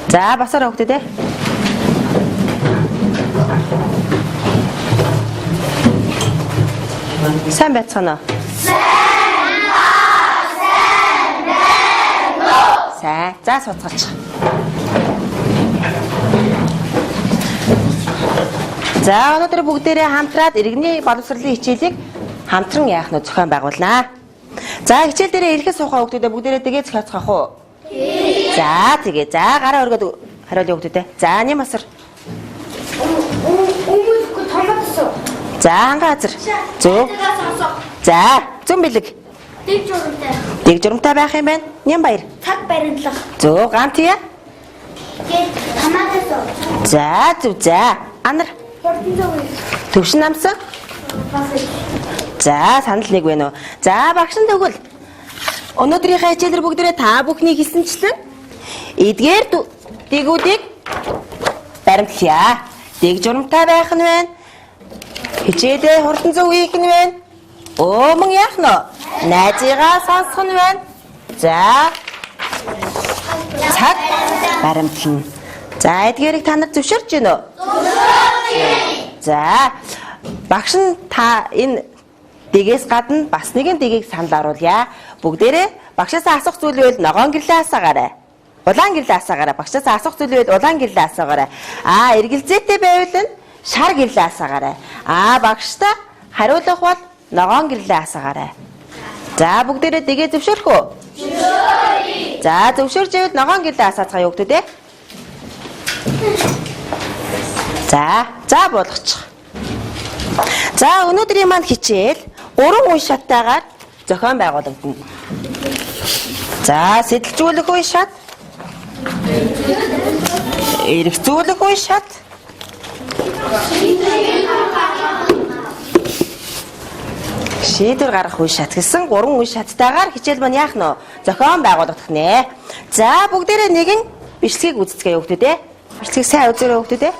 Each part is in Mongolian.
За басараа хөгтөө те. Сайн байцгаана уу? Сайн. За суцгалч. За өнөөдөр бүгдээрээ хамтраад иргэний боловсролын хичээлийг хамтран яах нь зохион байгуулнаа. За хичээл дээрээ ирэхэд суухаа хөгтөдөө бүгдээрээ тэгээ зохиоцгоох уу? За тэгээ. За гараа өргөд хариулъя хөгтөдөө. За нэм асар. За хангазар. Зөв. За зөв бэлэг. Дэг журамтай. Дэг журамтай байх юм байна. Нэм баяр. Цаг баримтлах. Зөв гантия. Хамаатай. За зөв за. Анар. Төвшин намсан. За санал нэг байна уу? За багшин тэгвэл өнөөдрийнхээ хичээлэр бүгдээрээ та бүхний хэлсэнчлэн эдгээр дэгүүдийг баримтлая. Дэг журамтай байх нь байна. Хичээлээ хурдан зөв хийх нь байна. Өмөн яах нь? Найзыгаа сонсох нь байна. За цаг баримтлана. За эдгээрийг та нар зөвшөөрч гинэ үү? За багш нь та энэ дэгээс гадна бас нэгэн дэгийг санал оруулъя. Бүгдээрээ багшаасаа асуух зүйл байвал ногоон гэрлээ асаагаарай. Улаан гэрлээ асаагаарай. Багшаасаа асуух зүйл байвал улаан гэрлээ асаагаарай. Эргэлзээтэй байвал нь шар гэрлээ асаагаарай. Багштай хариулах бол ногоон гэрлээ асаагаарай. За бүгдээрээ дэгээ зөвшөөрөх үү? Зөвшөөрье. За зөвшөөрж байвал ногоон гэрлээ асаацгаая хөгтөө те. За болгочих. За өнөөдрийн маань хичээл 3 үе шаттайгаар зохион байгуулагдана. За сэтэлжүүлэх үе шат, эргэцүүлэх үе шат, шийдвэр гаргах үе шат гэсэн 3 үе шаттайгаар хичээл маань яах нь зохион байгуулагдах нэ. За бүгдээрээ нэгэн бичлэгийг үздэцгээе хөгтөө те. Бичлэгийг сайн үзээрэй хөгтөө те.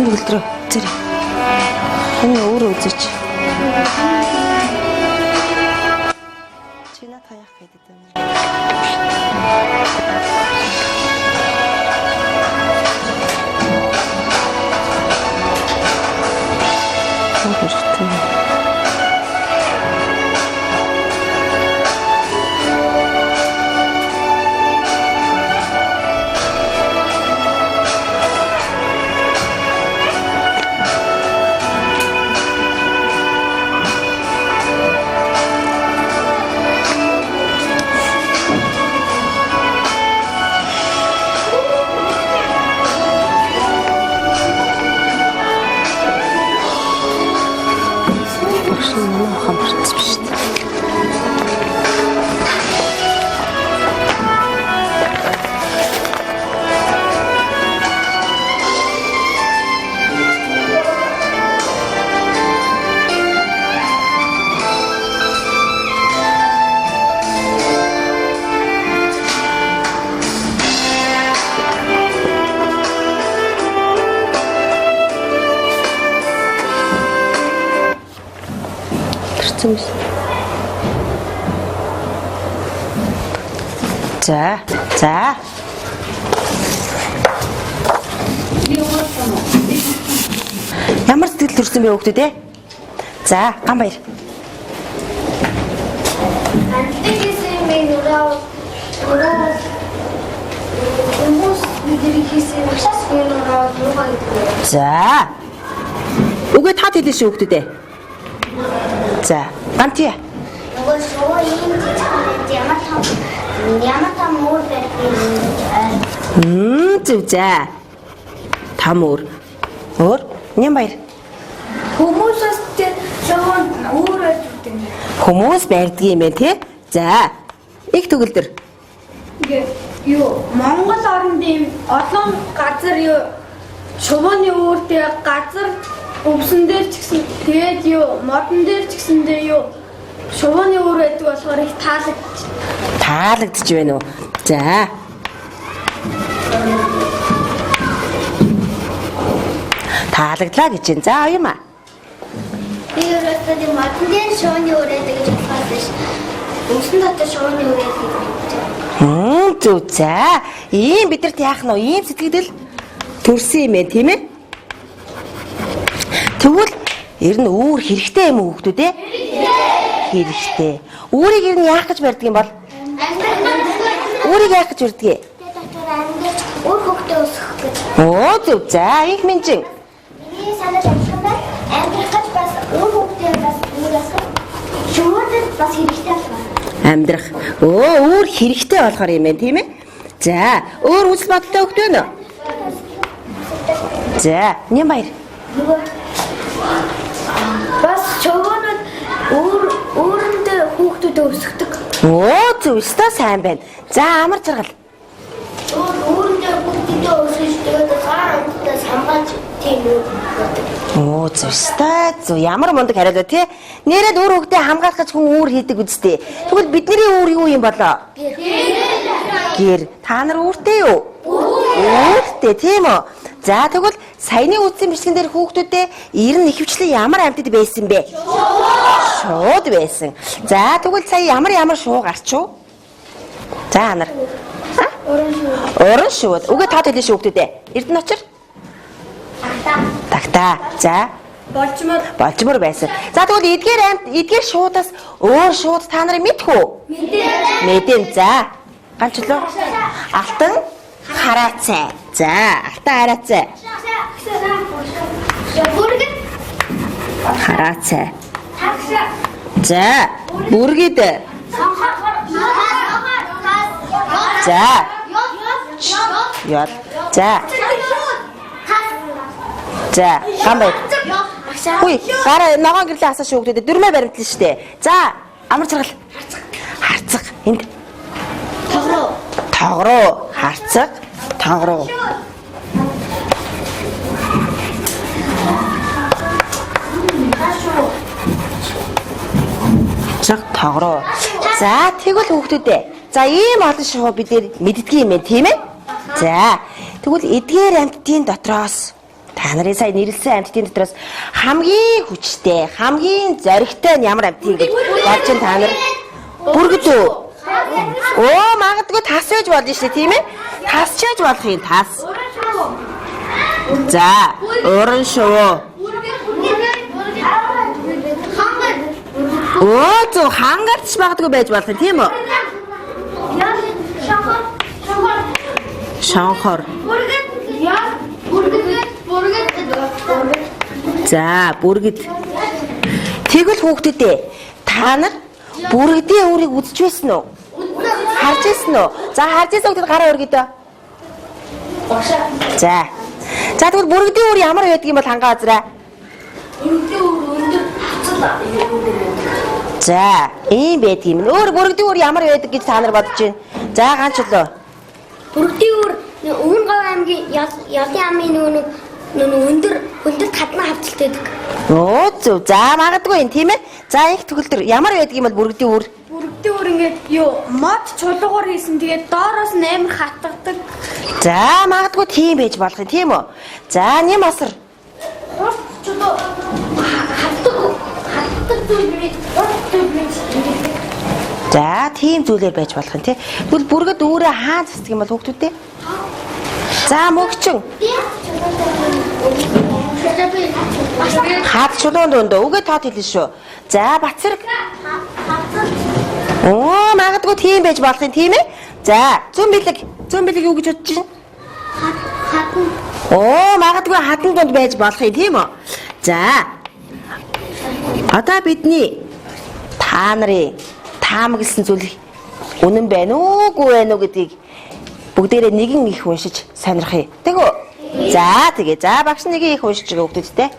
Үлдрөө зэрэг. Энэ өөрөө үзэж. Чи надад яах гэдэг юм бэ? За. Ямар сэтгэл төрсөн бэ хөгтөө те? За, ган баяр. За. Үгүй та хэлээ шүү хөгтөө те. За, гантия. Зөв за. Там өөр. Нэм баяр. Хүмүүсээс зөвхөн өөр байдаг. Хүмүүс байдаг юм байна тий? За. Их төгөлдөр. Монгол орнд ийм олон газар шувууны өөртэй газар Өвсөн дээр ч гэсэн тэгээд юу, модон дээр ч гэсэндээ юу. Шувууны өөр байдаг болохоор их таалагдчих. Таалагдчих байна уу? За. Таалагдлаа гэж байна. За оюун аа. Би өөрөөсөө тийм модон дээр шувууны өөр байдаг гэж бодсон ш. Өвсөн дотор шувууны өөр байдаг гэж бодсон. Зүг. За. Ийм бидэрт яах нь вэ? Ийм сэтгэл төрсөн юм ээ, тийм ээ? Тэгвэл ер нь өөр хэрэгтэй юм уу хүүхдүүд ээ? Хэрэгтэй. Өөрийг ер нь яах гэж барьдаг юм бол? Өөрийг яах гэж барьдаг? Өөр хөвгтөө өсгөх гэж. Оо зүг. За, их минжин. Миний санаад байна. Амьдрах гэж бас өөр хөвгтөө бас үүрээс шувуудад бас хэрэгтэй байна. Амьдрах. Өөр хэрэгтэй болохоор юм байна, тийм ээ? За, өөр үзэл бодолтой хөвгт байна уу? За, Нямбаяр. Бас шувуунууд өөрөндөө хүүхдүүд өсгдөг. Оо зүг. Өстой сайн байна. За, амар жаргал. Өөрөндөө хүүхдүүд өсгөж тэгээд гар амтдаас хамгаалж тийм үү. Оо зөвстэй. Зөв ямар мундаг хариулт тий. Нэрээд өөр хөвгтөө хамгаалах гэж хүн үүр хийдэг үстэй. Тэгвэл бидний үүр юу юм болоо? Гэр. Та нар үүртэй юу? Үүртэй тийм үү? За тэгвэл саяны үдсэн бичлэгэн дээр хүүхдүүдээ 90 ихэвчлэн ямар амьтад байсан бэ? Шууд байсан. За тэгвэл сая ямар шуу гарчуу? За нар. Орон шууд. Үгээ таад хэлээ шүү хүүхдүүдээ. Эрдэнэ очир. Тагтаа. За. Болчмор байсан. За тэгвэл эдгээр шуудаас өөр шууд та нарыг мэдэх үү? Мэдэн. За. Ганчлоо. Алтан хараацай. За, алтан хараацай. Хараацай. За, бүргэд. За. Ял. За. За, гамбай. Хүй, гараа ногоон гэрлээ хасаа шүүгдээд дөрмөө баримтлаа штэ. За, амар жаргал. Харцаг. Энд. Тогроо. Харцаг. Тогроо. Цаг тогроо. За, тэгвэл хүүхдүүдээ. За, ийм олон шуу бид мэддэг юм ээ, тийм ээ? За, тэгвэл эдгээр амьтдын дотроос та нарын сая нэрлсэн амьтдын дотроос хамгийн хүчтэй, хамгийн зоригтой нь ямар амьтдыг гэж бодож та нар бүргэд үү? Оо, магадгүй тас байж болно шүү дээ, тийм ээ? Тас чаж болох юм, тас. За, уран шувуу. Оо, зөв хангарч магадгүй байж болох юм, тийм үү? Шонхор. За, бүргэд. Тэгвэл хүүхдүүдээ та нар бүргэдийн өөрийг үзэж байсан уу? Харж байсан уу? За, харж байсан хүүхдүүд гараа өргөдөө. За. За, тэгвэл бүргэдийн өөр ямар байдаг юм бол хангаа азраа? За, ийм байдаг юм. Өөр бүргэдийн өөр ямар байдаг гэж та нар бодож байна? За, ганчлоо. Бүргэдийн өөр Өвөр Гав аймгийн Ялын амын өндөр татна хавцалтай байдаг. Оо зөв. За магадгүй юм тийм ээ. За их төгөлдөр ямар байдаг юм бол бүргэдийн өөр? Бүргэдийн өөр ингээд юу мод чулуугаар хийсэн тэгээд доороос нь амар хатгадаг. За магадгүй тийм байж болох юм тийм үү? За нэм асар. Чулуу хатдаг зүйлээ За тийм зүйлээр байж болох юм тий. Тэгвэл бүргэд өөрөө хаан засдаг юм бол хүүхдүүдээ. За мөгчин. Хаад чулуун дөндөө үгээ тоод хэлнэ шүү. За Бацэрэг. Оо магадгүй тийм байж болох юм тийм ээ. За зүүн бэлэг юу гэж бодож байна? хатна. Оо магадгүй хатан донд байж болох юм тийм үү? За. Одоо бидний та нарын таамагласан зүйл үнэн байна уугүй байна уу гэдгийг бүгдээрээ нэгэн их уншиж сонирхъя. Тэгвэл за тэгээ за багш нэгийг их уншиж байгаа хүүхдүүдтэй.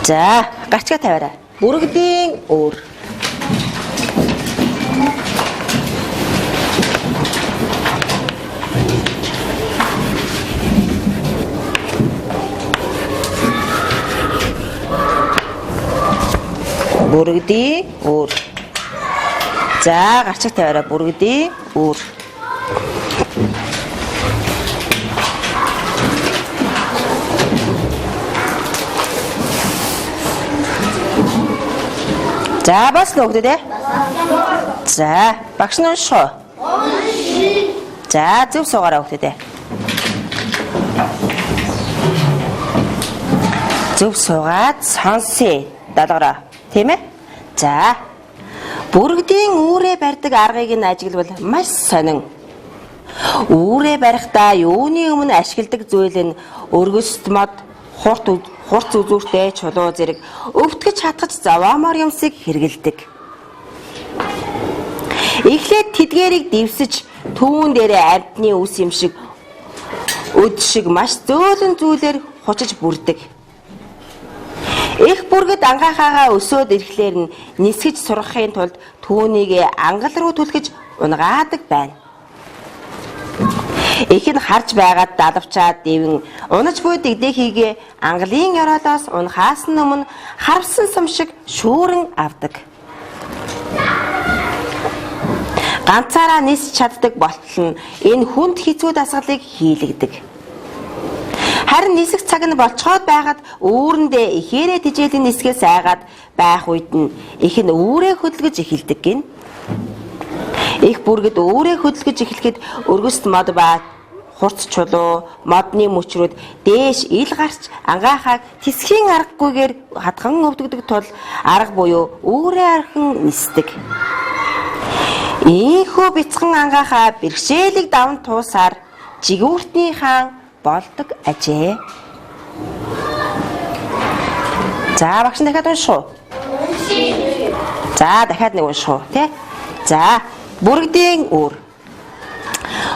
За гачгаа тавиараа. Бүргэдийн өөр. Бүрэгдийн үр. За гарчиг тавиараа бүрэгдийн үр. За басна уу гэдэг. За багш нь унших. За зөв суугаараа хүүхдээ. Зөв суугаад сонсъё. Даалгараа. Тийм ээ? За. Бүрэгдийн үүрээ барьдаг аргыг нь ажиглавал маш сонин. Үүрээ барихдаа юуны өмнө ашигладаг зүйл нь өргөст мод, хурц үзүүртэй чулуу зэрэг өвтгөж хатгаж заваамаар юмсыг хэрэгэлдэг. Эхлээд тэдгээрийг дивсэж түүн дээрээ амьтны үс юм шиг өд шиг маш зөөлөн зүйлээр хучиж бүрдэг. Их бүргэд ангаахаагаа өсөөд ирэхлээр нь нисгэж сургахын тулд түүнийг ангал руу түлхэж унгаадаг байна. Их нь харж байгаад далавчаад дэвэн унаж буй дэгдэхийг ангалын ёроолоос унахаас өмнө харвсан сум шиг шүүрэн авдаг. Ганцаараа нисч чаддаг болтол нь энэ хүнд хэцүү дасгалыг хийлэгдэг. Харин нисэх цаг нь болцоход байгаад үүрэндээ ихээрээ тижээлийн нисгээс айгаад байх үед нь их нь үүрээ хөдөлгөж эхэлдэг гин. Их бүргэд өөрөө хөдөлгөж эхлэхэд өргөст мод ба хурц чулуу, модны мөчрүүд дээш ил гарч ангаахаг тисхийн аргагүйгээр хатхан өвдөгдөг тул арга буюу өөрөө архин нисдэг. Ийхүү бяцхан ангаахаа бэрхшээлийг даван туусаар жигүүртний хаан болдог ажээ. За багш дахиад унших уу? За дахиад нэг унших уу, тий? За бүрэгдийн үүр.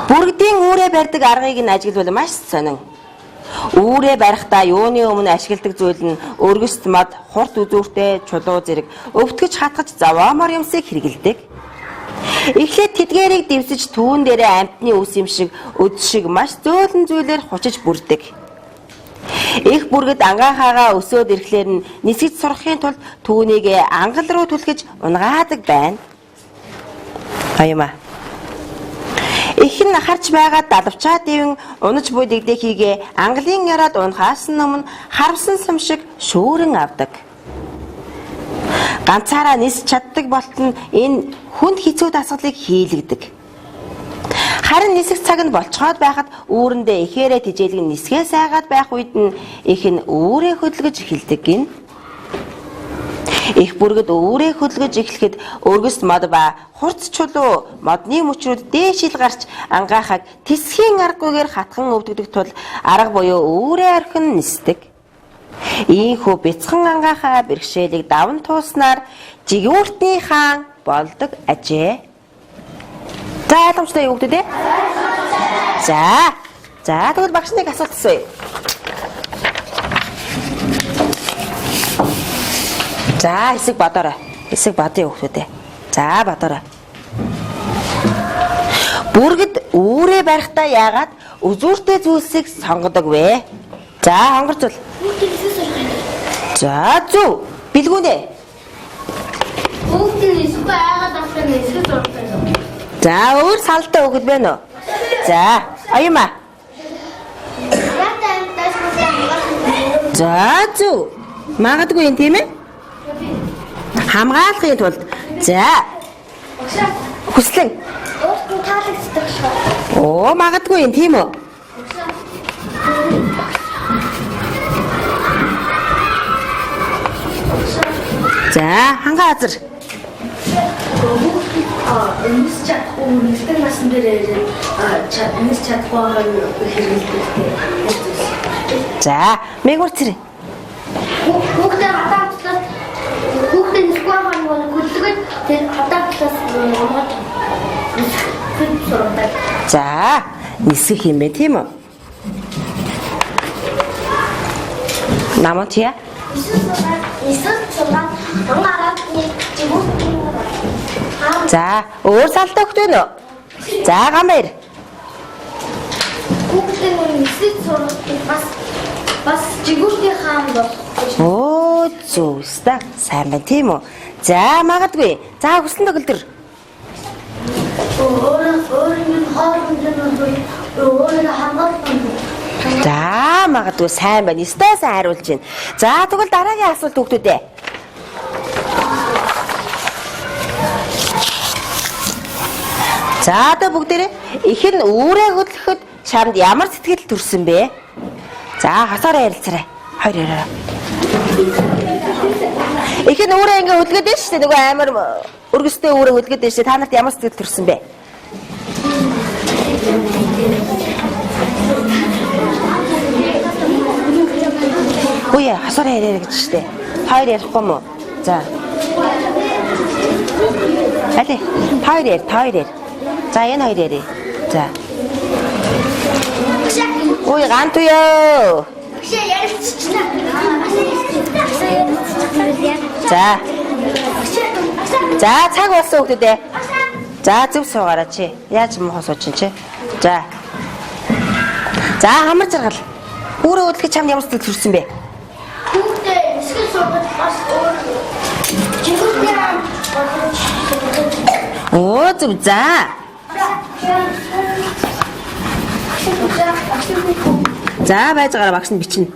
Бүрэгдийн үүрээ барьдаг аргыг нь ажиглавал маш сонин. Үүрээ барихдаа юуны өмнө ашигладаг зүйл нь өргөст мод, хурд үзүүртэй чулуу зэрэг өвтгөж хатгаж заваамаар юмсыг хэрэгэлдэг. Эхлээд тэдгээрийг дивсэж түүн дээрээ амьтны үс юм шиг өд шиг маш зөөлөн зүйлээр хучиж бүрдэг. Их бүргэд ангаахаагаа өсөөд ирэхлээр нь нисгэж сурахын тулд түүнийг ангал руу түлхэж унгаадаг байна. Аюума. Их нь харж байгаад далавчаад дэвэн унаж буй дэгдэхийг ангалын яраад унахаас өмнө харвсан сум шиг шүүрэн авдаг. Ганцаараа нисч чаддаг болтол нь энэ хүнд хэцүү дасгалыг хийлэгдэг. Харин нисэх цаг нь болцоход байхад үүрэндээ ихээрээ тижээлэг нисгээс айгаад байх үед нь их нь өөрөө хөдөлгөж эхэлдэг гин. Их бүргэд өөрөө хөдөлгөж эхлэхэд өргөст мод ба хурц чулуу, модны мөчрүүд дээшил гарч ангаахаг тисхийн аргагүйгээр хатхан өвдөгдөг тул арга буюу өөрөө архин нисдэг. Ийхүү бяцхан ангаахаа бэрхшээлийг даван тууснаар жигүүртний хаан болдог ажээ. За ойлгомжтой юу гэдэг вэ? За тэгвэл багш нэг асуулт асууя. За хэсэг бодоорой. Хэсэг бодъё хүүхдүүдээ. За бодоорой. Бүргэд үүрээ барихдаа яагаад үзүүртэй зүйлсийг сонгодог вэ? За хонгорцол. За зөв. Билгүүнэ. Бүгд нисгүй айгаад авах нь нисгэж зурдаг. За өөр салтай хүүхэд байна уу? За аюума. За зөв. Магадгүй юм тийм ээ? Хамгаалахын тулд за хүслэн таалагддаг шүү. оо магадгүй юм тийм үү? За хангаа азар нис чадахгүй нисдэг насан дээр нис чадахгүй хэрэгэлдэг. за мэгүр цэр Хүүхдээ хатаачлаад хүүхдээ нисгүй хаан бол хөдөлгөж тэр хатаачлаас онгод нисгэж сурдаг. за нисэх юм бэ тийм үү? намтя Нисгэж сураад ангараад жигүүртний за өөр салтай хөхт байна уу? За гамэр хүүхдээ нисгэж сурах бас жигүүртний хаан бол оо Оо зүгстэй. Сайн байна тийм үү? За магадгүй. За хүссэн төгөлдөр. өөрийн хооронд нь өөрийн хамгаалсан. За магадгүй сайн байна. Өстой сайн хариулж байна. За тэгвэл дараагийн асуулт хүүхдүүдээ. За одоо бүгдээрээ их нь үүрээ хөдлөхөд чамд ямар сэтгэл төрсөн бэ? За хасаараа ярилцаарай. Хоёр яраарай. Их нь үүрээ ингээ хөдлөд дээ шүү дээ. Нөгөө амар өргөстэй үүрээ хөдлөд дээ шүү дээ. Та нарт ямар сэтгэл төрсөн бэ? Үе хасаараа яраарай гэж шүү дээ. Хоёр ярихгүй юм уу? За. Алей. Хоёр яар. За энэ хоёр ярий. За. Ой гант ёо. За. За цаг болсон хүүхдүүдээ. За зөв суугаараа чи. Яаж муу сууж чи. За. За хамар жаргал. Өөрөө хөдлөх чамд ямар сэтгэл төрсөн бэ? Хүүхдээ эсвэл сургууль бас өөр жигүүртэй Оо зөв за. За байж гараа багш нь бичнэ.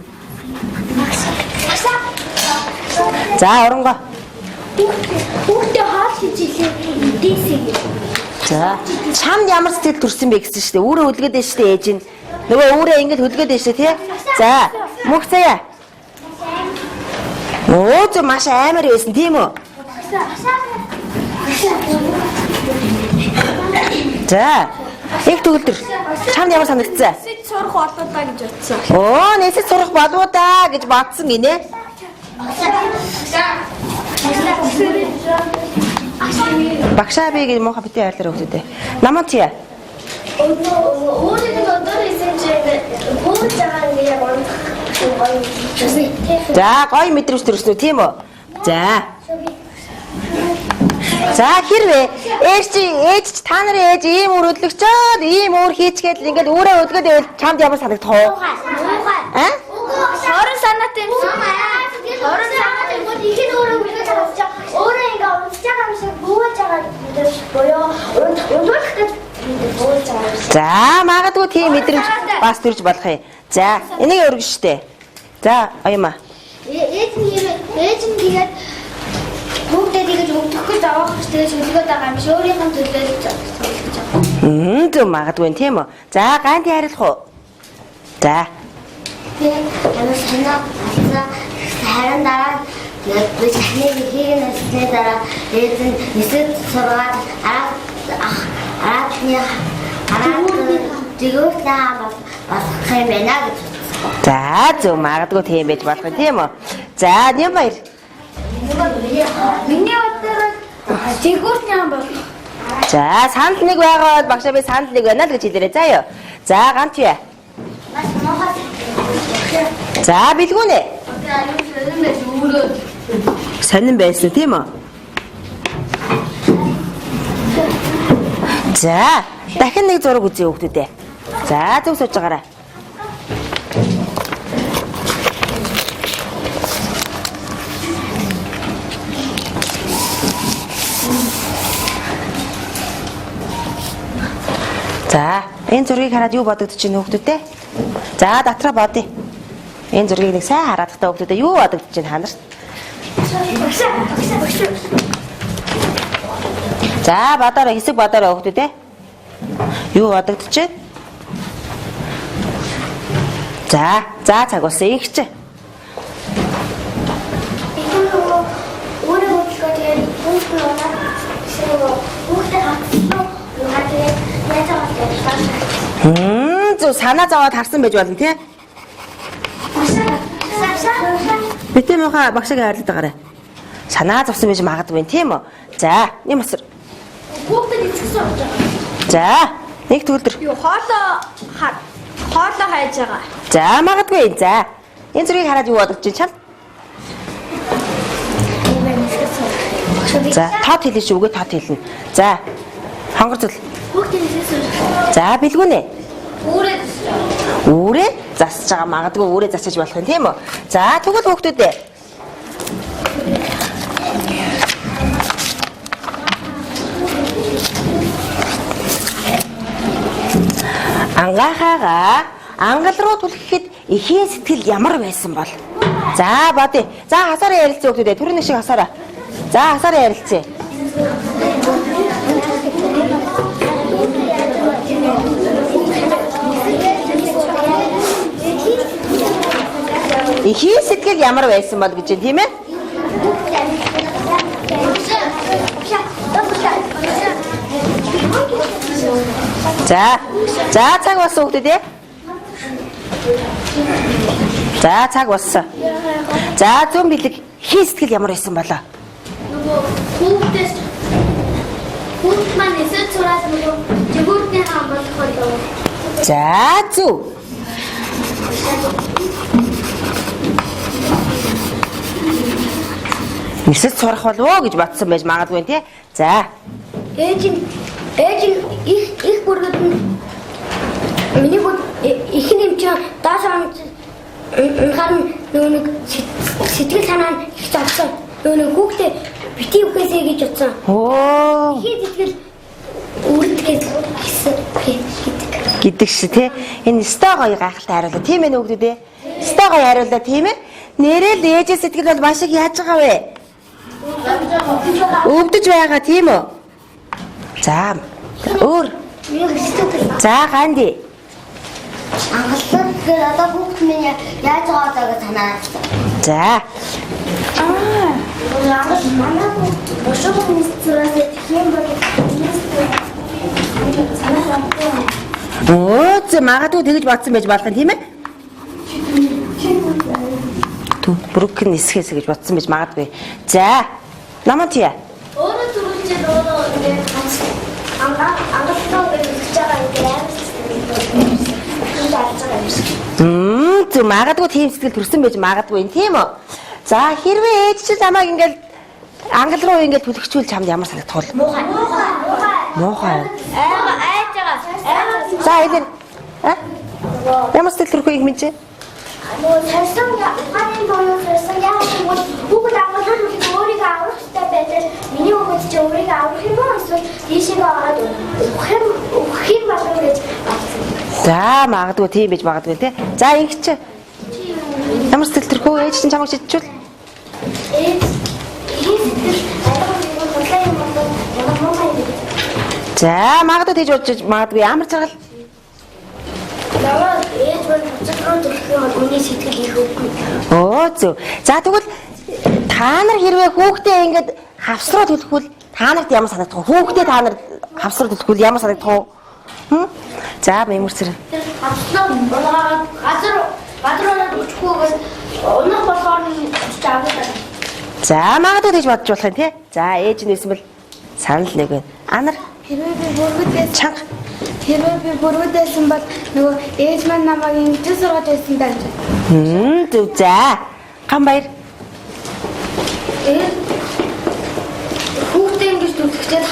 За оронгоо. Хүүхдээ хоол хийж илээ дээсээ. За чамд ямар сэтгэл төрсөн бэ гэсэн шүү дээ. Өөрөө хөдлгээд дээ шүү дээ ээж нь. Нөгөө өөрөө ингэж хөдлгээд дээ шүү тий. За мөх заяа. Оо зөв маш амар байсан тийм үү? За их төгөлдөр чамд ямар санагдсан? Нэсэж сурах болоо даа гэж бодсон. Оо нэсэж сурах болов уу даа гэж бодсон гинэ. Багшаа би гэж муухай битээ яарлаа өгдөө. Намаа чи. Өөрөөр өдөр эсэж бүгд цагаан яг За гоё мэдрэмж төрсөн үү тийм үү? За. За хэрвээ ээж та нарын ээж ийм үр хөдлөгчөөд ийм үр хийчгээд ингээд өөрөө хөдлөгээд байвал чамд ямар санагдах вэ? Аа? Хорон санаатай юм шиг. Хорон санаатай юм ихэд өөрөө үлдэж байгаа учраас өөрөө ингээ унтж байгаа юм шиг бүүж байгаа гэдэг боёо. Унтуулах гэж бүүж байгаа. За магадгүй тийм мэдрэмж бас төрж болох юм. За энийг өргөн штэ. За оёмаа. Ээж нь тэгээд бүгдээ тэгэж өгдөггүй заавах гэж тэгэж хөлгөөд байгаа юм шиг өөрийнх нь төлөө гэж байна. Зөв магадгүй тийм үү? За гант ярилах уу? За. Тэгээд санаа харин дараа би сахныг хийх нэсний дараа ээж нь нэсэд сургаад араатны дэгүүрт байгаа болох юм байна гэж. За зөв магадгүй тийм байж болох юм тийм үү? За нэм баяр. Миний бодлоор дэгүүрт юм бол. За санд нэг байгаад багшаа би санд нэг байна л гэж хэлээрэй заа ёо. За гант юу? За билгүүнэ. Сонин байсан тийм үү? За дахин нэг зураг үзье хүүхдүүдээ. За зөв сууж байгаарай. За энэ зургийг хараад юу бодогдож байна хүүхдүүдээ? За дотроо бодъё. Энэ зургийг нэг сайн хараад та хүүхдүүдээ юу бодогдож байна та нарт? За бодороо хэсэг бодороо хүүхдүүдээ. Юу бодогдож байна? За цаг болсон их ч. Өөрөө хөдөлгөө тэгээд бүгд унаад бүгд хатсан. Зөв санаа зовоод харсан байж болно тий. Битээ мохоо багшаа хайрлаад байгаарай. Санаа зовсон байж магадгүй тийм үү? За, нэм асар. Бүгд эцгсэн болж байгаа. За, нэг төгөлдөр. Юу хоолоо хайж байгаа. За, магадгүй. За. Энэ зургийг хараад юу бодож чинь чам? За, тод хэлээ шүү үгүй тод хэлнэ. За. Хонгор зүйл. Бүгд эцгсэн. За, билгүүнэ. Өөрөө Үүрээ засаж байгаа магадгүй үүрээ засаж болох юм тийм үү? За тэгвэл хүүхдүүдээ. Ангаахаагаа ангал руу түлхэхэд эхийн сэтгэл ямар байсан бол? За бодъё. За хасаараа ярилцъя хүүхдүүдээ. Түрүүний шиг хасаараа. За хасаараа ярилцъя. Эхийн сэтгэл ямар байсан бол гэж юм тийм ээ? За цаг болсон хүүхдүүд ээ. За цаг болсон. За зөв бэлэг эхийн сэтгэл ямар байсан болоо? Хүүхдээс хүүхд маань эсэж сураад нөгөө жигүүртний хаан болох болов. За зөв. Нисэж сурах болов гэж бодсон байж магадгүй тий. За. Ээж нь их бүргэд нь миний хүүд их нэмч даас харин нөгөө сэтгэл санаа нь их зовсон. Нөгөө хүүхдээ бити үхээсэй гэж бодсон. Оо. Их сэтгэл үрдгээд гэдэг шиг тий. Энэ өстой гоё гайхалтай хариулаа. Тийм ээ нөхдүүд ээ. Өстой гоё хариулаа тийм ээ. Нэрэл ээжээ сэтгэл бол маш их яаж байгаа вэ? Өвдөж байгаа тийм үү? За өөр. За ганди. ангалсан тэгэхээр одоо хүүхд минь яаж байгаа гэж санаа. За. Ангал манай хүүхд бошоо нисцээрээ тийм бол Оо зэ магадгүй тэгж бодсон байж болох юм тийм ээ? Бүрэн нисгэс гэж бодсон байж магадгүй. За. Намаа тийя. өөрөө түрүүлжээ өөрөө ингээд ангалсан гэж хэлж байгаа юм. Зөв магадгүй тийм сэтгэл төрсөн байж магадгүй юм тийм үү? За хэрвээ ээж чинь намайг ингээд ангал руу ингээд түлхчүүл чамд ямар санагдах вэ? Муухай. Айж байгаа. За энэ ямар сэтгэл төрөх юм бэ? Нөгөө тарсан ханы боёо тарсан яах юм бол бүгд аваад өөрийгөө авах хэрэгтэй байдаг. Миний хүүхэд ч өөрийгөө авах юм уу эсвэл тийшээ аваад өгөх юм болов гэж бодсон. За магадгүй тийм байж магадгүй тий. За ингэч ямар сэтгэл төрөх вэ? Ээж чинь чамайг шидчихвэл За магадгүй тийж бодож магадгүй ямар чаргал Наваа ээж бол зөвхөн төлөх юм үний сэтгэл их өггүй. Оо зөв. За тэгвэл та нар хэрвээ хүүхдээ ингээд хавсруу төлөхвөл та нарт ямар санагдах вэ? Хүүхдээ та нар хавсруу төлөхвөл ямар санагдах вэ? За мэмэрсэр. Авсан газар өчгөөгөөс унах болохоор ч аваад. За магадгүй тийж бодож болох юм тий. За ээж нь байсан бол санал нэг байна. Анар Хэрвээ би бүргэдээс чанга хэрвээ би бүргэдээсэн бол нөгөө ээж маань намайг ингэж сургаж байсан даа. Зөв за. Гамбаяр. Хүүхдээ ингэж түлхчээд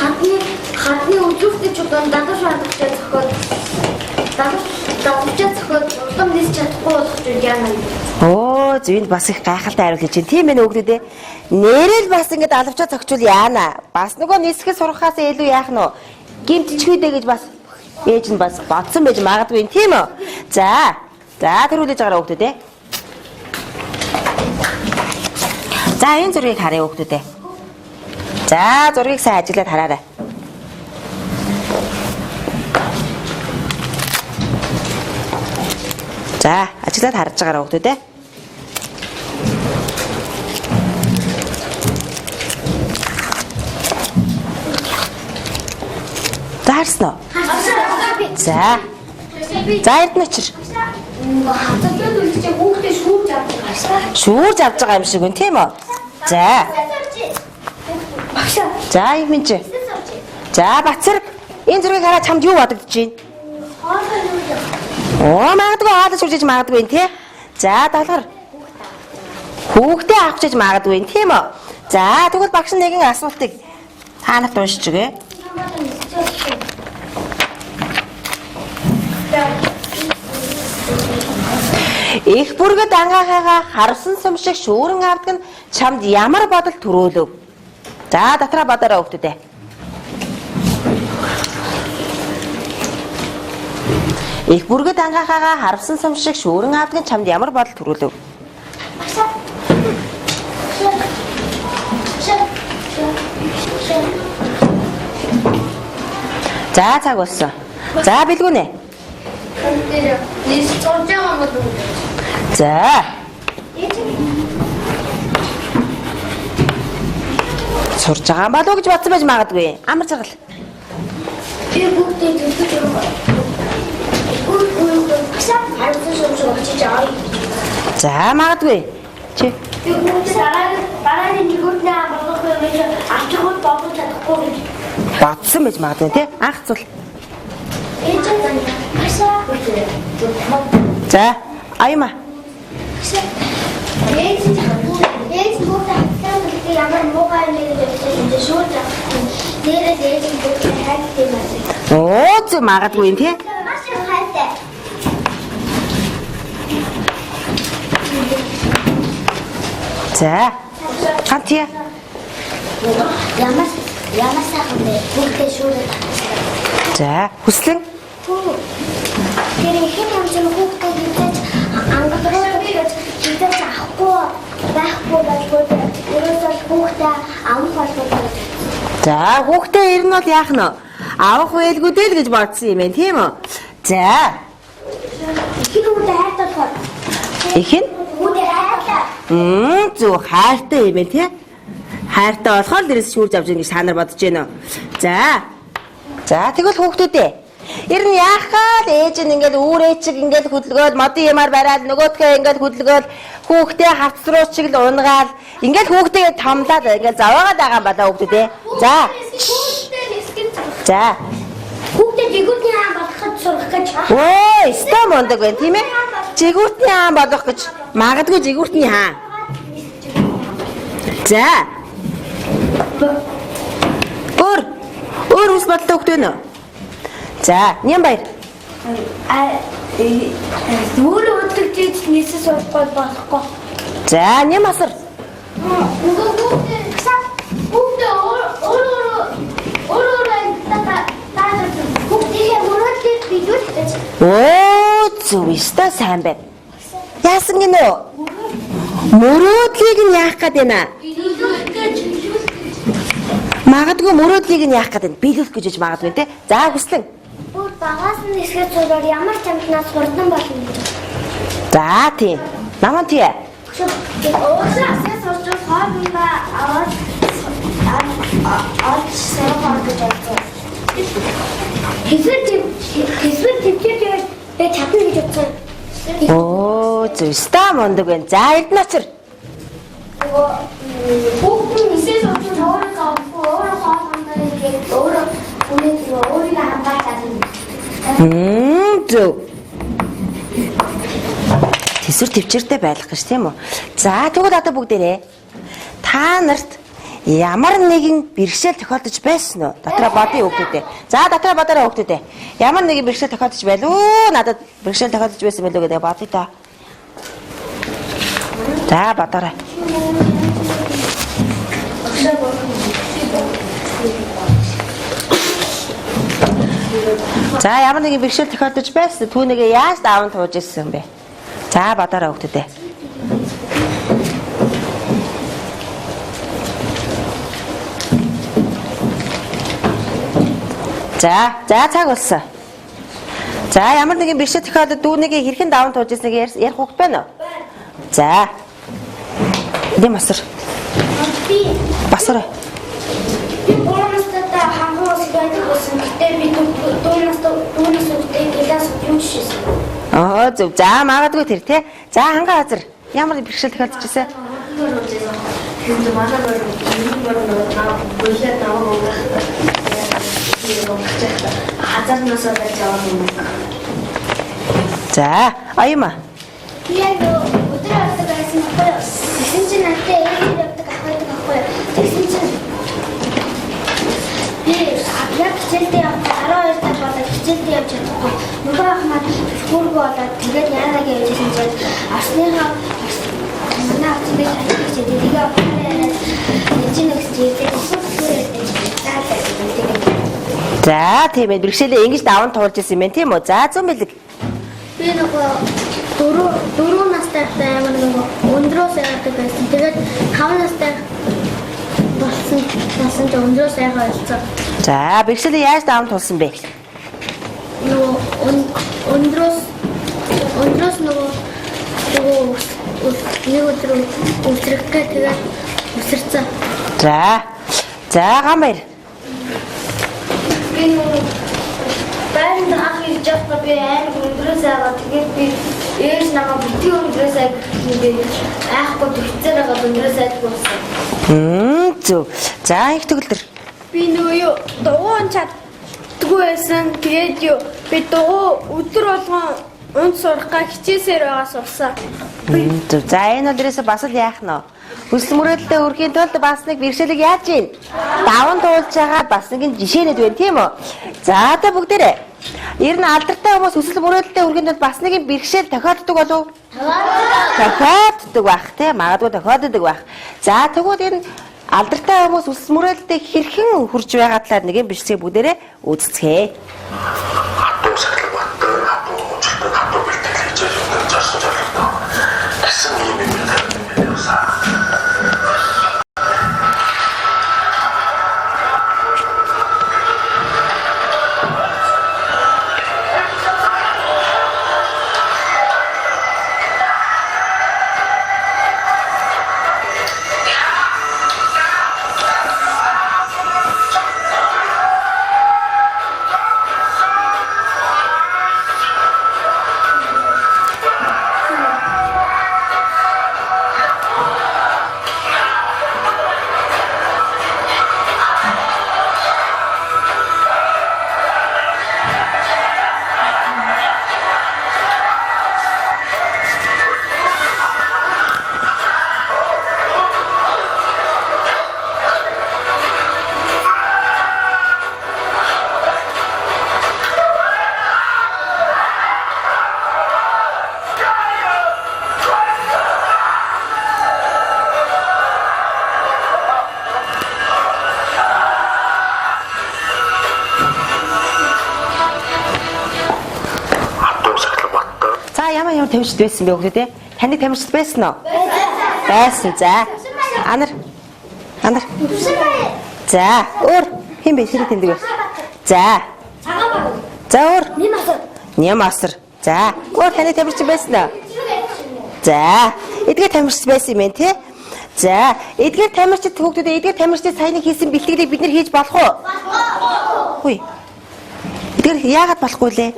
хадны өдрөстэй ч удаа дадаж шаардлагатай зохиод дадаж зохиод улам нис чадахгүй болох юм яана. Оо зөвөнд бас их гайхалтай хариулж чинь тийм ээ нөгөөдөө. Нэрэл бас ингэж алавчаа зогчвол яана. Бас нөгөө нисгэд сурахаас илүү яах нь вэ? Гимтчгүүдээ гэж бас ээж нь бас бодсон байж магадгүй юм тийм үү? За. За тэрүүлж байгаа хүүхдүүд ээ. За энэ зургийг харъя хүүхдүүд ээ. За зургийг сайн ажиглаад хараарай. За ажиглаад харж байгаа хүүхдүүд ээ. Харсан уу? За. За энд нь очир. Хатад үлдчих хүүхдээ шүүрж авдаг гарсан. Шүүрж авч байгаа юм шиг үн тийм үү? За. Багшаа. За юм минь чи. За Бацэр энэ зургийг хараад чамд юу бодогдож байна? Оо магадгүй хаалж үржиж магадгүй юм тий. За долгор. Хүүхдээ авах гэж магадгүй юм тийм үү? За тэгвэл багш нэгэн асуултыг та нарт уншиж өгье. Их бүргэд ангаахайгаа харсан сум шиг шүүрэн авдаг нь чамд ямар бодол төрөөлөв? За дотроо бодороо хүүхдүүдээ. Их бүргэд ангахаагаа харвсан сум шиг шүүрэн аавдаг чамд ямар бодол төрүүлв? За цаг болсон. За бэлгүнэ. За. Сурж байгаа болов гэж бодсон байж магадгүй. Амар жаргал. Би бүгдээ төлөж байгаа. За магадгүй. Чи би бүгдээ дараагийн нэгүрнээ болгох гэж ачигууд бодож чадахгүй гэж. бодсон байж магадгүй тий? Анх цул. За, аюума. Ээж бүгдээ ямар муугай нэг гэж шууд нэрээ ээж бүгдээ хайртай байна. Оо зү магадгүй юм тий? Маш их хайртай. За. Хантия. Ямар сайхан бэ? Бүгдээ шууд. За, хүслэн. Тэр их юм чинь бүгдээ хийж ангаараа хийж авахгүй байхгүй байхгүй ерөөсөө бүгдээ авах болов. За, хүүхдээ ер нь бол яах нь? Авах байлгүй дээ л гэж бодсон юм байна, тийм үү? За. Ихэнх бүгдээ хайртай болохоор. Ихэн? Бүгдээ хайртай. Зүг хайртай юм байна тий? Хайртай болохоор дээрээс шүүрж авч ингэж та нар бодож байна уу? За. За тэгвэл хүүхдүүдээ. Ер нь яахаа л ээж нь ингээд үүрээ чиг ингээд хөдөлгөөл модын ямаар бариад нөгөөдхөө ингээд хөдөлгөөл хүүхдээ хавцруу чиг л унгаал ингээд хүүхдээ томлаад ингээд заваагаад байгаа юм байна хүүхдүүдээ. За. За. Бүгдээ жигүүрний хаан болгоход сурах гэж. Өө, стом ондог байна тийм ээ? Жигүүртний хаан болгох гэж магадгүй жигүүртний хаан. За. Өөр ус бодлоо хөхтэй нөө. За, Нямбаяр. Зүгээр өдөртөж нийсээ сурахгүй болохгүй. За, Нямасар. Бүгдээ Оо, зүг өстой сайн байна. Яасан гинөө? Мөрөөдлийг нь яах гээд байна? Магадгүй мөрөөдлийг нь яах гээд байна? Биелүүлэх гэж байж магадгүй те. За, хүслэн. Бүр багаас нь хэсгээд зурвал ямар чамднаас хурдан болно. За, тийм. Наман тий. Уучлаарай, сурч хоолойгоо аваад сарваад байдаг. Хэсвэр төвчээр би чадна гэж бодсон. Оо, зүстэй мондөг байна. За, Эрдэнэчэр. Бүгд нисээ сурч өөрийнхөө хоолойгоо ингээд өөрийгөө хамгаалж чадна. Зүг. Тэсвэр төвчээртэй байх гэж тийм үү? За, тэгвэл одоо бүгдээрээ та нарт ямар нэгэн бэрхшээл тохиолдож байсан уу? Дотроо бодъё хүүхдүүдээ. За, дотроо бодоорой хүүхдүүдээ. Ямар нэгэн бэрхшээл тохиолдож байл уу? Надад бэрхшээл тохиолдож байсан байлгүй гэдэг бодъё та. За, бодоорой. За, ямар нэгэн бэрхшээл тохиолдож байсан түүнийгээ яаж даван тууж ирсэн бэ? За, бодоорой хүүхдүүдээ. За, цаг болсон. За, ямар нэгэн бэрхшээл тохиолдод дүүнийгээ хэрхэн даван тууж ирснийг ярих хүүхд байна уу? За. Нямасар. Басараа. Би боомстата хамгаас байдаг гэсэн. Гэтэ би дуунаас үгтэй гэлээс юм шийсэн. Аа, зөв. За, магадгүй тэр тий. За, хангаа газар ямар бэрхшээл тохиолдож ирсэн? За, аюума. Яг өдөр авдаг байсан байхгүй юу? Тэгсэн чинь надад ээлж явдаг ах байдаг байхгүй юу? Тэгсэн чинь би яг хичээлдээ явах 12 цаг болоод хичээлдээ явж чадахгүй. Нөгөө ах маань хүргүү болоод тэгээд яараг явж байсан чинь арсныхаа манай авцдаг хатчих чинь тэрийг аваад эцэнэгс жийдэг сүрээд За, тийм ээ. Бэрхшээлээ ингэж даван туулж ирсэн юм байна тийм үү? За, зөв мэлэг. Би нөгөө дөрөв настайтай амар нөгөө өндрөө сайгаад байсан. Тэгээд 5 настай болсон ч өндрөө сайгаа болсон. За, бэрхшээлээ яаж даван тулсан бэ? Нөгөө өндрөөс нөгөө нэг өдөр өсрөхтэй тэгээд өсөрцөн. За, гамбайр. Би нөгөө байранд анх ирж явахдаа би амар өндрөө сайгаа тэгээд би ээж намайг бити өндрөө сайг гэдэг айхгүй төвчээр байгаа өндрөө сайг болсон. Зөв. За, их төгөлдөр. Би нөгөө дугуун чаддгүй байсан. Тэгээд би дугуй өдөр болгон унд сурахгаа хичээсээр байгаа сурсан. Зөв. За, энэ өдрөөс бас л яах нь вэ? Хүсэл мөрөөдөлтэй хүрэхийн тулд бас нэг бэрхшээлийг яаж ийн? Даван туулж байгаа бас нэг жишээнүүд байна, тийм үү? За, та бүгдээрээ. Ер нь алдартай хүмүүс хүсэл мөрөөдөлтэй хүрэхийн тулд бас нэг бэрхшээл тохиолддог болов уу? Тохиолддог байх, тийм. Магадгүй тохиолддог байх. За, тэгвэл ер нь алдартай хүмүүс хүсэл мөрөөдөлтэй хэрхэн хүрч байгаа талаар нэг бэрхшээл бүгдээрээ үздэцгээе. Хатуу сахилга баттай хатуу уучлалтай хатуу бэлтгэл хийж байгаа зарсан жаалтай. Гэсэн юм юм байна. Ямар тамирчид байсан бэ хүүхдүүд ээ? Таны тамирчид байсан уу? Байсан. За. Анар. За, өөр хэн бэ? Хэрэг тэндэг вэ? За. За, өөр. Нямасар. За, өөр таны тамирчид байсан уу? За, эдгээр тамирчид байсан юм байна тий? За, эдгээр тамирчид хүүхдүүд эдгээр тамирчид саяны хийсэн бэлтгэлийг бид нэр хийж болох уу? Хүй. Эдгээр яагаад болохгүй лээ?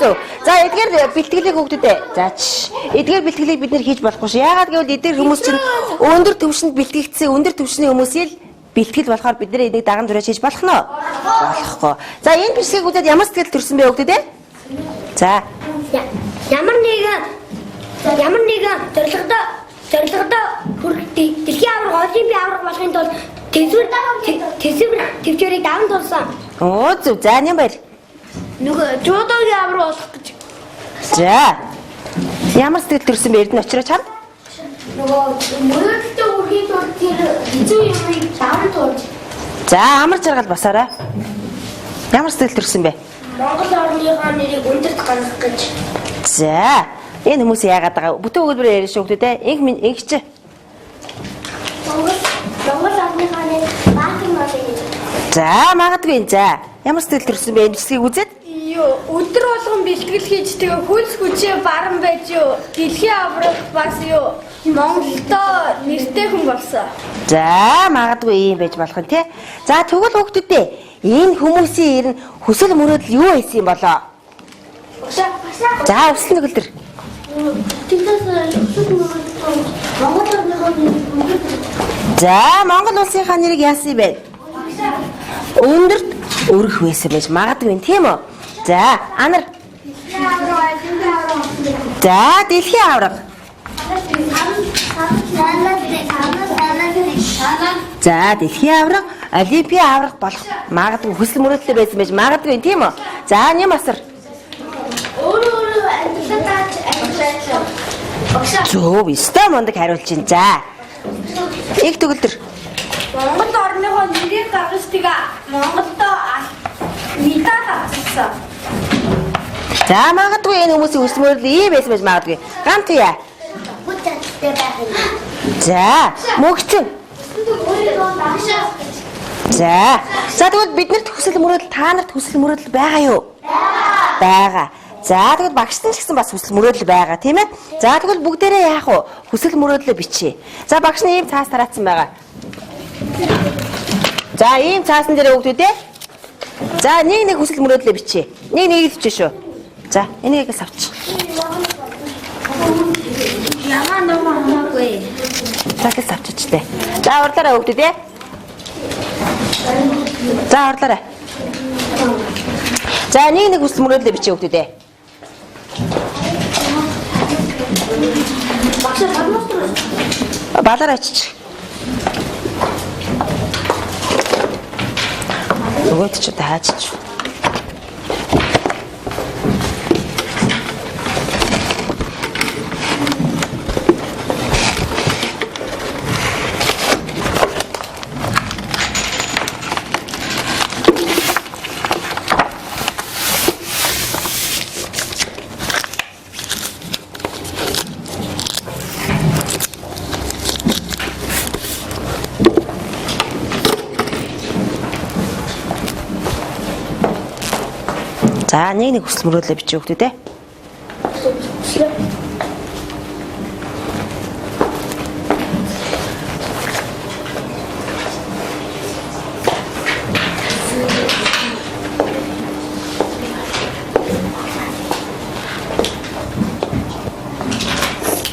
Зөв. За, эдгээр бэлтгэлийг хүүхдүүдээ. За, эдгээр бэлтгэлийг бид нэр хийж болохгүй ш. Яагаад гэвэл эдгээр хүмүүс чинь өндөр түвшинд бэлтгэгдсэн өндөр түвшний хүмүүсийг бэлтгэл болохоор бид нэр энийг даган зураж хийж болох нь болохгүй. За, энэ бишгийг үзээд ямар сэтгэл төрсөн бэ хүүхдүүдээ? За. Ямар нэгэн зорилгодоо хүрэх дэлхийн аварга олимпийн аварга болохын тулд тэсвэр төвчөрийг даван тулсан. Зөв. За, нэм баяр. Нөгөө жуудогийн авраг болох гэж. За. Ямар сэтгэл төрсөн бэ? Эрдэнэ очроо чам. Нөгөө мөрөөдөлтөй үрхийн тулд тэр хэцүү юмыг даван туулж. За, амар жаргал басаарай. Ямар сэтгэл төрсөн бэ? Монгол орныхоо нэрийг өндөрт гаргах гэж. За. Энэ хүмүүс яагаад байгаа? Бүтэн өгүүлбэрээр ярьж хүүхдүүдээ. Инхч. Монгол орныхоо нэр баахан болъё гэж. За, магадгүй. За. Ямар сэтгэл төрсөн бэ? Энэ бичлэгийг үзээд? Өдөр болгон бэлтгэл хийж тэгээ хөлс хүчээ баран байж дэлхийн авраг бас Монголдоо нэртэй хүн болсон. За, магадгүй юм байж болох нь тий. За, тэгвэл хүүхдүүдээ энэ хүмүүсийн ер нь хүсэл мөрөөдөл юу байсан юм болоо? За, өсөл нөгөлдөр. Монгол орныхоо нэр. За, Монгол улсынхаа нэрийг яасан юм бэ? Өндөрт өргөх байсан байж магадгүй тийм үү? За, Анар. За, дэлхийн авраг. За, дэлхийн авраг, олимпийн авраг болох магадгүй хүсэл мөрөөдөлтэй байсан байж магадгүй тийм үү? За, Нямасар. Өөрөө амьдлаа. Зөв, өстой мондөг хариулж чинь. За. Их төгөлдөр. Монгол орныхоо нэрийг гаргаж тэгээ Монголдоо медаль авчихсан. За магадгүй энэ хүмүүсийн хүсэл мөрөдөл ийм байсан байж магадгүй. Гант яа. Бүтэнтэй байх юм. За мөгцөн. За тэгвэл биднэрт хүсэл мөрөдөл та нарт хүсэл мөрөдөл байгаа юу? Байгаа. За тэгвэл багштай ч гэсэн бас хүсэл мөрөөдөл байгаа тийм ээ. За тэгвэл бүгдээрээ яах вэ? Хүсэл мөрөөдлөө бичье. За багш нь ийм цаас тараацсан байгаа. За ийм цаасан дээр өгдөө. За нэг хүсэл мөрөөдлөө бичье. Нэг бичээ шүү. За энийг авчих. Ягаа номоо хамаагүй. За гэж авчичтэй. За урлаараа өгдөө. За урлаараа. За нэг хүсэл мөрөөдлөө бичээ өгдөө. Балаар очиж. Өгөөд ч таачиж. За нэг хүсэл мөрөөдлөө бичиж өгдөө те.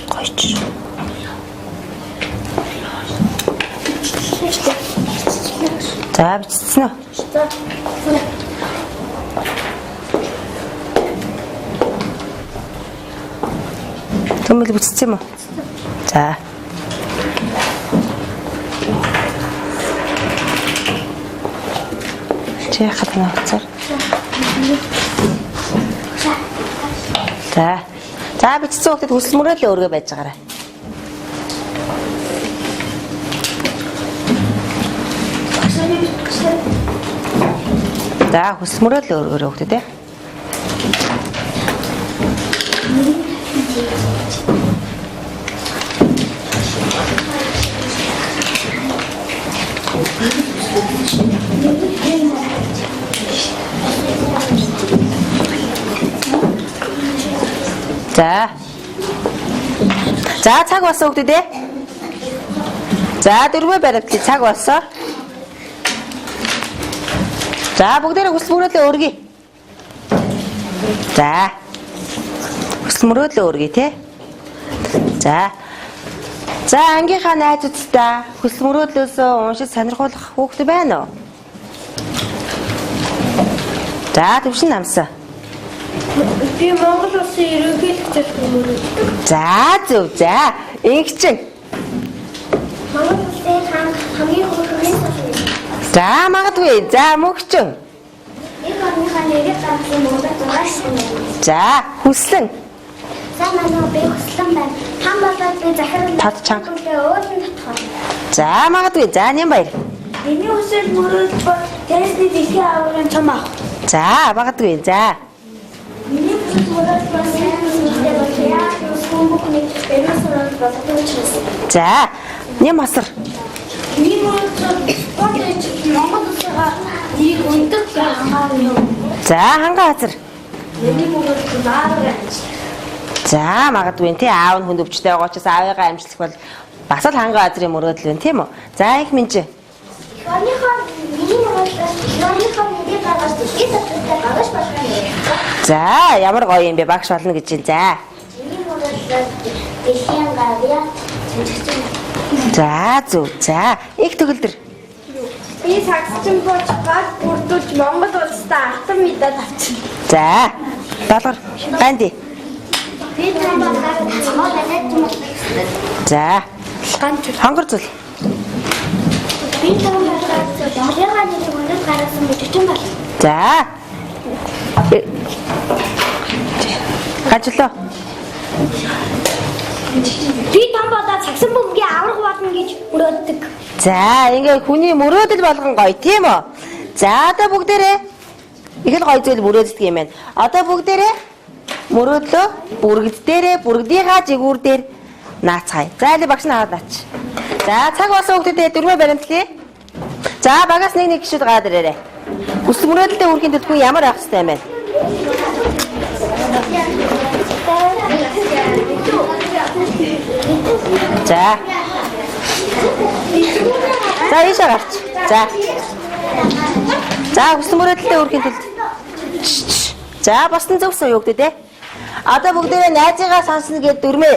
Гойч. За бичсэн үү? Төмөл бичсэн юм уу? За. Чи хатна уцаар. За. За бичсэн хүүхдэд хүсэл мөрөөдлөө өргөө байж байгаарай. За хүсэл мөрөөдлөө өргөөрэй хүүхдэд те. За. За цаг болсон хүүхдүүд ээ. За дөрвөө баримтлал цаг болсон. За бүгдээрээ хүсэл мөрөөдлөө өргөе. За. Хүсэл мөрөөдлөө өргөе те. За. За ангийнхаа найзуудтай хүсэл мөрөөдлөөсөө уншиж сонирхуулах хүүхэд байна уу? За төвшин намсаа. Би Монгол улсын ерөнхийлөгчөд мөрөөддөг. За зөв. За ингэчин. Монгол улсын хамгийн хөрөнгөний салбар. За магадгүй. За мөгчин. Энэ орныхаа нэрийг гаргасан Монгол зурагч. За хүслэн. За манай би хүслэн байна. Хам болоод би захирал Тод чанга. өөрөнд татах. За магадгүй. За Нямбаяр. Миний хүсэл мөрөөдөл тэрсний дэлхийн аврагын том ах. За магадгүй. За. Миний хүсэл мөрөөдөл сайн мэдээ болъё. Хүмүүний эрүүл боловч. За Нэм асар. Миний мөрөөдөл Монгол улсаа нэг өндөр хангалттай. За ханган азар. Миний мөрөөдөл баараа. За магадгүй тий аав нь хүнд өвчтэй байгаа учраас аавыгаа амжилтлах бол бас л ханган азрын мөрөөдөл байна тийм үү? За их минь. Миний мөрөөдөл нэрийг гаргаж дэлхийд татвартай гаргаж болох юм. За ямар гоё юм бэ багш болно гэж байна. За. Миний мөрөөдөл дэлхийн гаргая. За зөв. За их төгөлдөр. Би сагсчин болж гал бүрдүүлж Монгол улстай алтан медаль авчихсан. За. Долгор. Ганди. Би томоо гаргаж юм. За. Ганч. Хонгор зүл. Би томоо гаргаж яагаад нэг өндөр гаргасан гэж юм бол. За. Ганчлоо. Би том болоод цагсан бөмбөгийн авраг болно гэж мөрөөддөг. За ингээ хүний мөрөөдөл болгон гоё тийм үү? За одоо бүгдээрээ их л гоё зүйл мөрөөддөг юм байна. Одоо бүгдээрээ Мөрөөдлөө бүргэд дээрээ бүргэдийнхаа жигүүр дээр наацгаая. За ಇಲ್ಲಿ багш наваад наач. За цаг болсон хүүхдүүдээ дөрмөө баримтлая. За багаас нэг гişүүд гаад ирээрэй. Хүсэл мөрөөдөлтэй үрхийн төлбөр ямар авах хэрэгтэй юм бэ? За. За ийшээ гарч. За. За хүсэл мөрөөдөлтэй үрхийн төлбөр. За босдон зөвсөн юу гэдэг те. Одоо бүгдээрээ найзыгаа сонсно гэж дөрмөө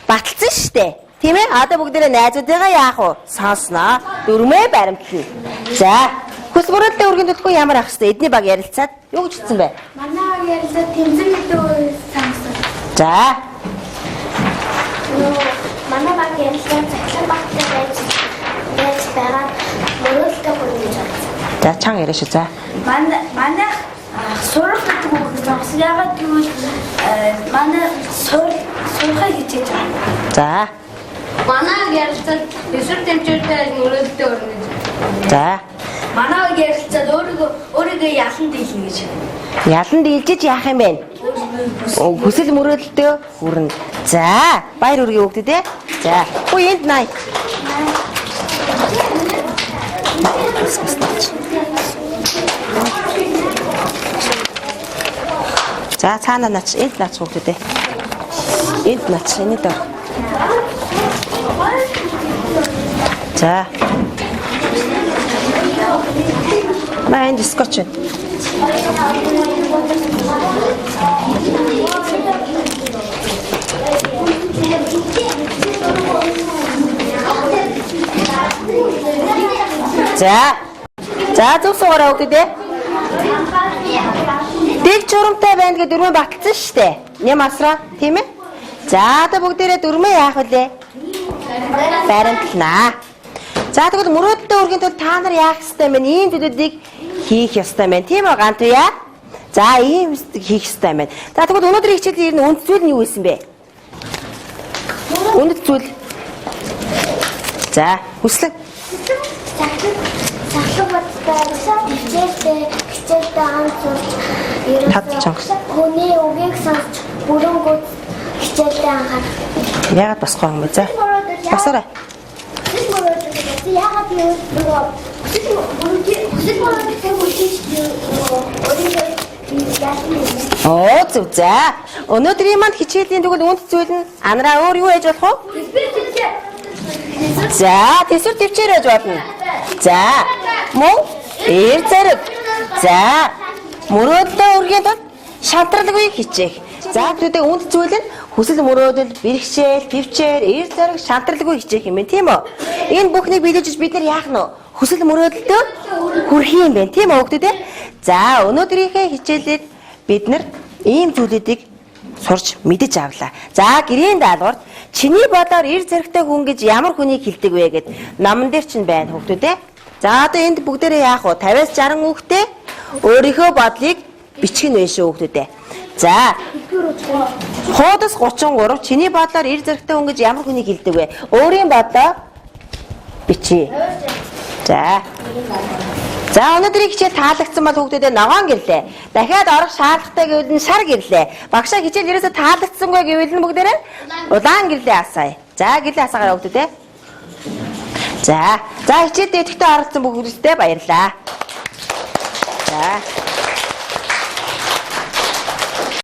баталсан штэ. Тийм ээ? Одоо бүгдээрээ найзуудыгаа яах вэ? Сонсноо. Дөрмөө баримтлана. За. Хүсэл мөрөөдөлтэй үргийн төлбөр ямар ах хэвчээ эдний баг ярилцаад юу гэж хэлсэн бэ? Манай ярилцаад тэмцэн гэдэг санагдсан. За. Манай баг ярилцаад цахилгаан багтай байж байгаа мөрөөдөлтэй хүргэж байна. За чанга яриа шүү. За. Манай сурах гэдэг үг зогс ягаад гэвэл манай сурахыг хичээж байгаа. За. Манай ярилцаад өсвөр тэмцээтэй мөрөөдөлтэй өрнөж. За. Манай ярилцаад өөрийгөө ялан дийлнэ гэж. Ялан дийлжиж яах юм бэ? Хүсэл мөрөөдөлтөө хүрнэ. За, баяр үргээ өгдөө те. За, хөө энд най. За, цаана нач, энд нач өгдөө те. Энд нач, энд дор. За. Маан дискоч. За зөвсөөрөө өгдөө. Дэг журамтай байна гэдэг дөрмөө баталсан шүү дээ. Нэм асраа, тийм ээ? За одоо бүгдээрээ дөрмөө яах вэ? Баримтлана. За тэгвэл мөрөөдөлтэй үргийн тулд та нар яах ёстой юм бэ? Ийм зүйлүүдийг хийх ёстой юм байна. Тийм үү Гантуя? За ийм хийх ёстой юм байна. За тэгвэл өнөөдрийн хичээлийн ер нь үнд зүйл нь юу байсан бэ? Үнд зүйл. За хүслэг. Сахлах баттай хичээлтэй хамт сурч Татчихсан. хүний үгийг сонсч бүрэн хичээлтэй анхаарах. Яагаад босгоо юм бэ? За. Басаарай. Яагаад нөгөө хүсэл мөрөөдөлтэй үлдээж Оо зөв за. Өнөөдрийн манд хичээлийн тэгвэл үнд зүйл нь анараа өөр юу яаж болох вэ? За, тэсвэр төвчээр байж болно. За, мөн эр зэрэг. За, мөрөөдөлтэй үргийн тулд шантралгүй хичээх. За, түүний үнд зүйл нь хүсэл мөрөөдөл, бэрхшээл, төвчээр, эр зэрэг шантралгүй хичээх юм байна, тийм үү? Энэ бүхнийг биелүүлж бид нар яах нь вэ? Хүсэл мөрөөдөлтөө хүрэх юм байна, тийм үү хүүхдүүд? За, өнөөдрийнхээ хичээлээр бид нар ийм зүйлүүдийг сурч мэдэж авлаа. За, гэрийн даалгаварт чиний бодоор эр зэрэгтэй хүн гэж ямар хүнийг хэлдэг вэ гэд номон дээр чинь байна хүүхдүүд ээ. За, одоо энд бүгдээрээ яах вэ? 50-60 хүүхдээ өөрийнхөө бодлыг бичих нь вэ шүү хүүхдүүд ээ. За. Хуудас 33 чиний бодлоор эр зэрэгтэй хүн гэж ямар хүнийг хэлдэг вэ? Өөрийн бодлоо бичиж. За. За өнөөдрийн хичээл таалагдсан бол хүүхдүүдээ ногоон гэрлээ. Дахиад орох шаардлагатай гэвэл нь шар гэрлээ. Багшаа хичээл ерөөсө таалагдсангүй гэвэл нь бүгдээрээ улаан гэрлээ асаая. За гэрлээ асаагаа хүүхдүүдээ. За хичээлдээ идэвхтэй оролцсон бүгдээрээ баярлалаа. За